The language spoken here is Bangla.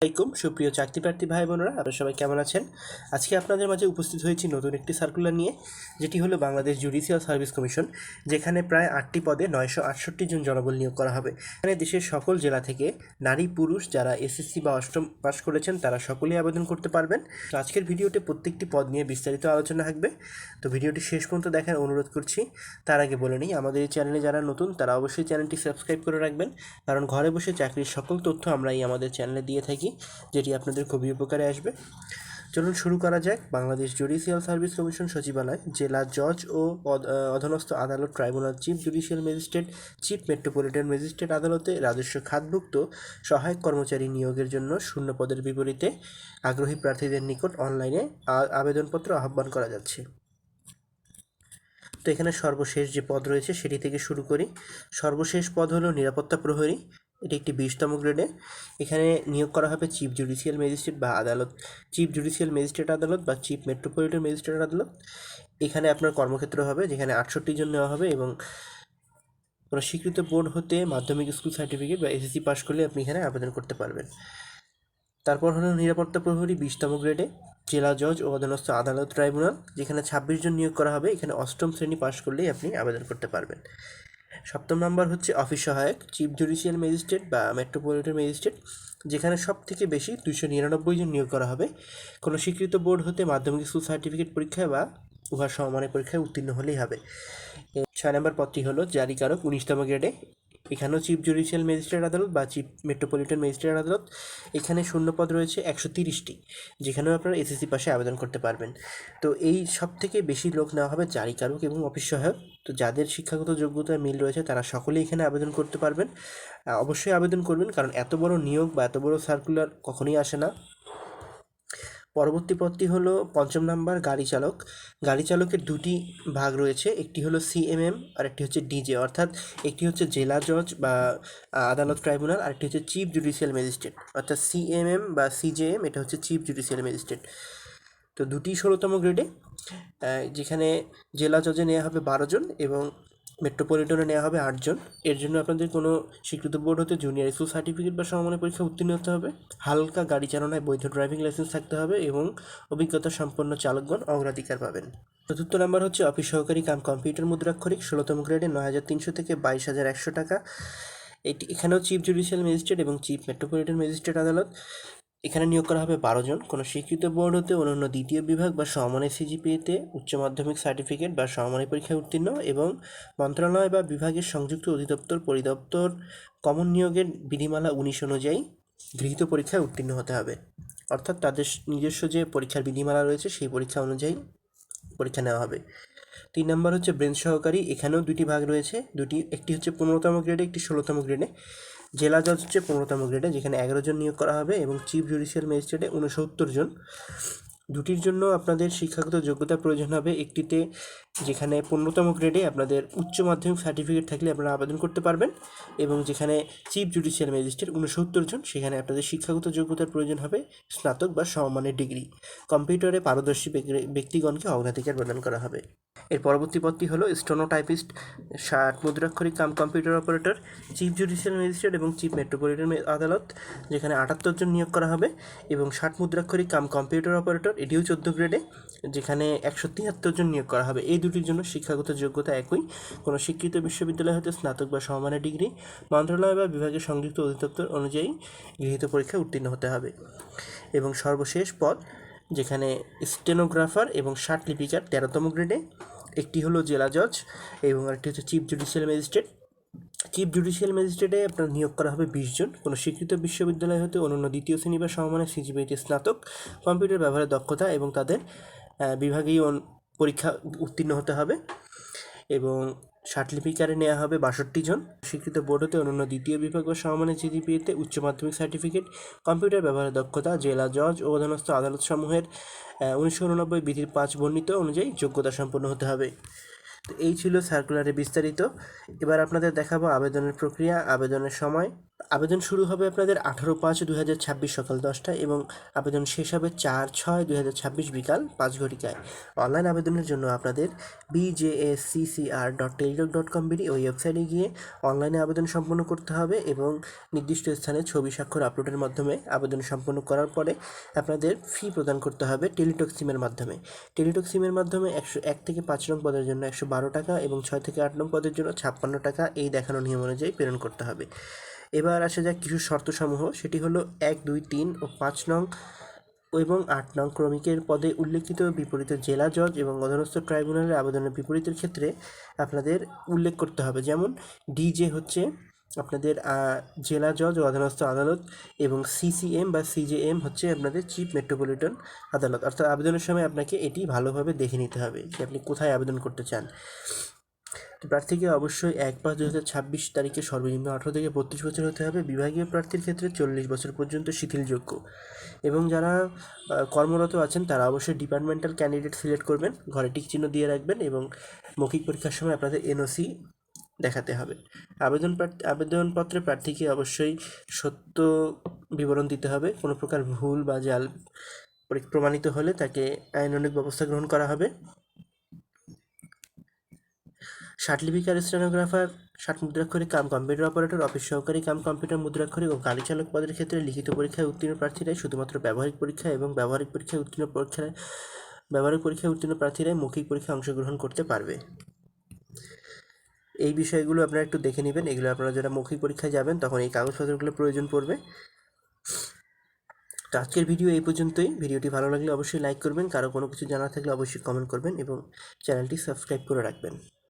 আসসালামাইকুম সুপ্রিয় চাকরি প্রার্থী ভাই বোনেরা, আপনারা সবাই কেমন আছেন? আজকে আপনাদের মাঝে উপস্থিত হয়েছি নতুন একটি সার্কুলার নিয়ে, যেটি হলো বাংলাদেশ জুডিশিয়াল সার্ভিস কমিশন, যেখানে প্রায় 8টি পদে 968 জন জনবল নিয়োগ করা হবে। এখানে দেশের সকল জেলা থেকে নারী পুরুষ যারা এসএসসি বা অষ্টম পাস করেছেন তারা সকলেই আবেদন করতে পারবেন। তো আজকের ভিডিওতে প্রত্যেকটি পদ নিয়ে বিস্তারিত আলোচনা থাকবে, তো ভিডিওটি শেষ পর্যন্ত দেখার অনুরোধ করছি। তার আগে বলে নিই, আমাদের এই চ্যানেলে যারা নতুন তারা অবশ্যই চ্যানেলটি সাবস্ক্রাইব করে রাখবেন, কারণ ঘরে বসে চাকরির সকল তথ্য আমরা এই আমাদের চ্যানেলে দিয়ে থাকি, যেটি আপনাদের খুবই উপকারে আসবে। চলুন শুরু করা যাক। বাংলাদেশ জুডিশিয়াল সার্ভিস কমিশন সচিবালয়, জেলা জজ ও অধীনস্থ আদালত, tribunal, chief judicial magistrate, chief metropolitan magistrate আদালতে রাজস্ব খাতভুক্ত সহায়ক কর্মচারী নিয়োগের জন্য শূন্য পদের বিপরীতে আগ্রহী প্রার্থীদের নিকট অনলাইনে আবেদনপত্র আহ্বান করা যাচ্ছে। তো এখানে সর্বশেষ যে পদ রয়েছে সেটি থেকে শুরু করি। সর্বশেষ পদ হলো নিরাপত্তা প্রহরী। এটি একটি 20তম গ্রেডে। এখানে নিয়োগ করা হবে চিফ জুডিশিয়াল ম্যাজিস্ট্রেট বা আদালত, চিফ জুডিশিয়াল ম্যাজিস্ট্রেট আদালত বা চিফ মেট্রোপলিটন ম্যাজিস্ট্রেট আদালত। এখানে আপনার কর্মক্ষেত্র হবে, যেখানে 68 জন নেওয়া হবে এবং কোনো স্বীকৃত বোর্ড হতে মাধ্যমিক স্কুল সার্টিফিকেট বা এসএসসি পাস করলে আপনি এখানে আবেদন করতে পারবেন। তারপর হলো নিরাপত্তা প্রহরী 20তম গ্রেডে, জেলা জজ ও অধীনস্থ আদালত, ট্রাইব্যুনাল, যেখানে 26 জন নিয়োগ করা হবে। এখানে অষ্টম শ্রেণী পাস করলেই আপনি আবেদন করতে পারবেন। 7ম নাম্বার হচ্ছে অফিস সহায়ক, চিফ জুডিশিয়াল ম্যাজিস্ট্রেট বা মেট্রোপলিটন ম্যাজিস্ট্রেট, যেখানে সব থেকে বেশি 299 জন নিয়োগ করা হবে। কোনো স্বীকৃত বোর্ড হতে মাধ্যমিক স্কুল সার্টিফিকেট পরীক্ষায় বা উভয় সমমানের পরীক্ষায় উত্তীর্ণ হলেই হবে। 6 নম্বর পদটি হলো জারিকারক 19তম গ্রেডে। এখানেও চিফ জুডিশিয়াল ম্যাজিস্ট্রেট আদালত বা চিফ মেট্রোপলিটন ম্যাজিস্ট্রেট আদালত। এখানে শূন্য পদ রয়েছে 130টি, যেখানেও আপনারা এসএসসি পাশে আবেদন করতে পারবেন। তো এই সব থেকে বেশি লোক নেওয়া হবে জারিকারক এবং অফিস সহায়ক। তো যাদের শিক্ষাগত যোগ্যতার মিল রয়েছে তারা সকলেই এখানে আবেদন করতে পারবেন। অবশ্যই আবেদন করবেন, কারণ এত বড় নিয়োগ বা এত বড় সার্কুলার কখনোই আসে না। পরবর্তী পদটি হলো 5ম নাম্বার গাড়ি চালক। গাড়ি চালকের দুটি ভাগ রয়েছে, একটি হলো সিএমএম আর একটি হচ্ছে ডিজে, অর্থাৎ একটি হচ্ছে জেলা জজ বা আদালত ট্রাইব্যুনাল, আর একটি হচ্ছে চিফ জুডিশিয়াল ম্যাজিস্ট্রেট, অর্থাৎ সিএমএম বা সিজেএম, এটা হচ্ছে চিফ জুডিশিয়াল ম্যাজিস্ট্রেট। তো দুটি 16তম গ্রেডে, যেখানে জেলা জজে নেওয়া হবে 12 জন এবং মেট্রোপলিটনে নেওয়া হবে 8 জন। এর জন্য আপনাদের কোনো স্বীকৃত বোর্ড হতে জুনিয়র স্কুল সার্টিফিকেট বা সমমানের পরীক্ষা উত্তীর্ণ হতে হবে, হালকা গাড়ি চালানোয় বৈধ ড্রাইভিং লাইসেন্স থাকতে হবে এবং অভিজ্ঞতা সম্পন্ন চালকগণ অগ্রাধিকার পাবেন। 4র্থ নাম্বার হচ্ছে অফিস সহকারী কাম কম্পিউটার মুদ্রাক্ষরিক, 16তম গ্রেডে 9,300 থেকে 22,100 টাকা। এখানেও চিফ জুডিশিয়াল ম্যাজিস্ট্রেট এবং চিফ মেট্রোপলিটন ম্যাজিস্ট্রেট আদালত। এখানে নিয়োগ করা হবে 12 জন। কোনো স্বীকৃত বোর্ড হতে অনন্য দ্বিতীয় বিভাগ বা সমমানের সিজিপিএতে উচ্চ মাধ্যমিক সার্টিফিকেট বা সমমানের পরীক্ষায় উত্তীর্ণ এবং মন্ত্রণালয় বা বিভাগের সংযুক্ত অধিদপ্তর পরিদপ্তর কমন নিয়োগের বিধিমালা 19 অনুযায়ী গৃহীত পরীক্ষায় উত্তীর্ণ হতে হবে, অর্থাৎ তাদের নিজস্ব যে পরীক্ষার বিধিমালা রয়েছে সেই পরীক্ষা অনুযায়ী পরীক্ষা নেওয়া হবে। 3 নম্বর হচ্ছে ব্রেঞ্চ সহকারী। এখানেও দুটি ভাগ রয়েছে, একটি হচ্ছে 15তম গ্রেডে, একটি 16তম গ্রেডে। জেলা জজ হচ্ছে 15তম গ্রেডে, যেখানে 11 জন নিয়োগ করা হবে এবং চিফ জুডিশিয়াল ম্যাজিস্ট্রেটে 69 জন। দুটির জন্য আপনাদের শিক্ষাগত যোগ্যতার প্রয়োজন হবে। একটিতে, যেখানে 15তম গ্রেডে আপনাদের উচ্চ মাধ্যমিক সার্টিফিকেট থাকলে আপনারা আবেদন করতে পারবেন, এবং যেখানে চিফ জুডিশিয়াল ম্যাজিস্ট্রেট 69 জন, সেখানে আপনাদের শিক্ষাগত যোগ্যতার প্রয়োজন হবে স্নাতক বা সমমানের ডিগ্রি। কম্পিউটারে পারদর্শী ব্যক্তিগণকে অগ্রাধিকার প্রদান করা হবে। এর পরবর্তী পদটি হলো স্টেনোটাইপিস্ট, 60 মুদ্রাক্ষরিক cum computer operator, chief judicial magistrate এবং চিফ মেট্রোপলিটন আদালত, যেখানে 78 জন নিয়োগ করা হবে এবং 60 মুদ্রাক্ষরিক কাম কম্পিউটার অপারেটর, এটিও 14 গ্রেডে, যেখানে 173 জন নিয়োগ করা হবে। এই দুটির জন্য শিক্ষাগত যোগ্যতা একই, কোনো স্বীকৃত বিশ্ববিদ্যালয় হতে স্নাতক বা সমমানের ডিগ্রি, মন্ত্রণালয় বা বিভাগের সংযুক্ত অধিদপ্তর অনুযায়ী গৃহীত পরীক্ষায় উত্তীর্ণ হতে হবে। এবং সর্বশেষ পদ, যেখানে স্টেনোগ্রাফার এবং 60 লিপিকার 13তম গ্রেডে। একটি হলো জেলা জজ এবং আরেকটি হচ্ছে chief judicial magistrate. Chief judicial ম্যাজিস্ট্রেটে আপনার নিয়োগ করা হবে 20 জন। কোনো স্বীকৃত বিশ্ববিদ্যালয় হতে অনন্য দ্বিতীয় শ্রেণী বা সমমানের সিজিপিএতে স্নাতক, কম্পিউটার ব্যবহারের দক্ষতা এবং তাদের বিভাগীয় পরীক্ষা উত্তীর্ণ হতে হবে। এবং 60 লিপিকারে নেওয়া হবে 62 জন। স্বীকৃত বোর্ড হতে অনন্য দ্বিতীয় বিভাগ বা সমমানের সিজিপিএতে উচ্চ মাধ্যমিক সার্টিফিকেট, কম্পিউটার ব্যবহারের দক্ষতা, জেলা জজ ও অধীনস্থ আদালত সমূহের 1989 বিধির 5 বর্ণিত অনুযায়ী যোগ্যতা সম্পন্ন হতে হবে। তো এই ছিল সার্কুলারে বিস্তারিত। এবার আপনাদের দেখাবো আবেদনের প্রক্রিয়া, আবেদনের সময় আবেদন শুরু হবে আপনাদের 18/5/2026 সকাল 10টায় এবং আবেদন শেষ হবে 4/6/2026 বিকাল 5 ঘটিকায়। অনলাইন আবেদনের জন্য আপনাদের bjsccr.teledoc.com ওই ওয়েবসাইটে গিয়ে অনলাইনে আবেদন সম্পন্ন করতে হবে এবং নির্দিষ্ট স্থানে ছবি স্বাক্ষর আপলোডের মাধ্যমে আবেদন সম্পন্ন করার পরে আপনাদের ফি প্রদান করতে হবে টেলিটক সিমের মাধ্যমে। টেলিটক সিমের মাধ্যমে 101 থেকে 5 নং পদের জন্য 112 টাকা এবং 6 থেকে 8 নং পদের জন্য 56 টাকা এই দেখানো নিয়ম অনুযায়ী প্রেরণ করতে হবে। এবার আসা যাক কিছু শর্তসমূহ, সেটি হলো 1, 2, 3 ও 5 নং এবং 8 নং ক্রমিকের পদে উল্লেখিত বিপরীত জেলা জজ এবং অধীনস্থ ট্রাইব্যুনালের আবেদনের বিপরীতের ক্ষেত্রে আপনাদের উল্লেখ করতে হবে। যেমন ডিজে হচ্ছে আপনাদের জেলা জজ ও অধীনস্থ আদালত এবং সিসিএম বা সিজেএম হচ্ছে আপনাদের চিফ মেট্রোপলিটন আদালত। অর্থাৎ আবেদনের সময় আপনাকে এটি ভালোভাবে দেখে নিতে হবে যে আপনি কোথায় আবেদন করতে চান। তো প্রার্থীকে অবশ্যই 1/5/2026 তারিখে সর্বনিম্ন 18 থেকে 32 বছর হতে হবে। বিভাগীয় প্রার্থীর ক্ষেত্রে 40 বছর পর্যন্ত শিথিলযোগ্য। এবং যারা কর্মরত আছেন তারা অবশ্যই ডিপার্টমেন্টাল ক্যান্ডিডেট সিলেক্ট করবেন, ঘরে টিক চিহ্ন দিয়ে রাখবেন এবং মৌখিক পরীক্ষার সময় আপনাদের এনওসি দেখাতে হবে। আবেদনপত্রে প্রার্থীকে অবশ্যই সত্য বিবরণ দিতে হবে। কোনো প্রকার ভুল বা জাল প্রমাণিত হলে তাকে আইনানুগ ব্যবস্থা গ্রহণ করা হবে। ষাটলিপিকার, স্টেনোগ্রাফার, 60 মুদ্রাক্ষরিক কাম কম্পিউটার অপারেটর, অফিস সহকারী কাম কম্পিউটার মুদ্রাক্ষরিক ও গাড়ি চালক পদের ক্ষেত্রে লিখিত পরীক্ষায় উত্তীর্ণ প্রার্থীরাই শুধুমাত্র ব্যবহারিক পরীক্ষা এবং ব্যবহারিক পরীক্ষায় উত্তীর্ণ প্রার্থীরাই মৌখিক পরীক্ষায় অংশগ্রহণ করতে পারবে। এই বিষয়গুলো আপনারা একটু দেখে নেবেন। এগুলো আপনারা যারা মৌখিক পরীক্ষায় যাবেন তখন এই কাগজপত্রগুলো প্রয়োজন পড়বে। তো আজকের ভিডিও এই পর্যন্তই। ভিডিওটি ভালো লাগলে অবশ্যই লাইক করবেন, কারো কোনো কিছু জানা থাকলে অবশ্যই কমেন্ট করবেন এবং চ্যানেলটি সাবস্ক্রাইব করে রাখবেন।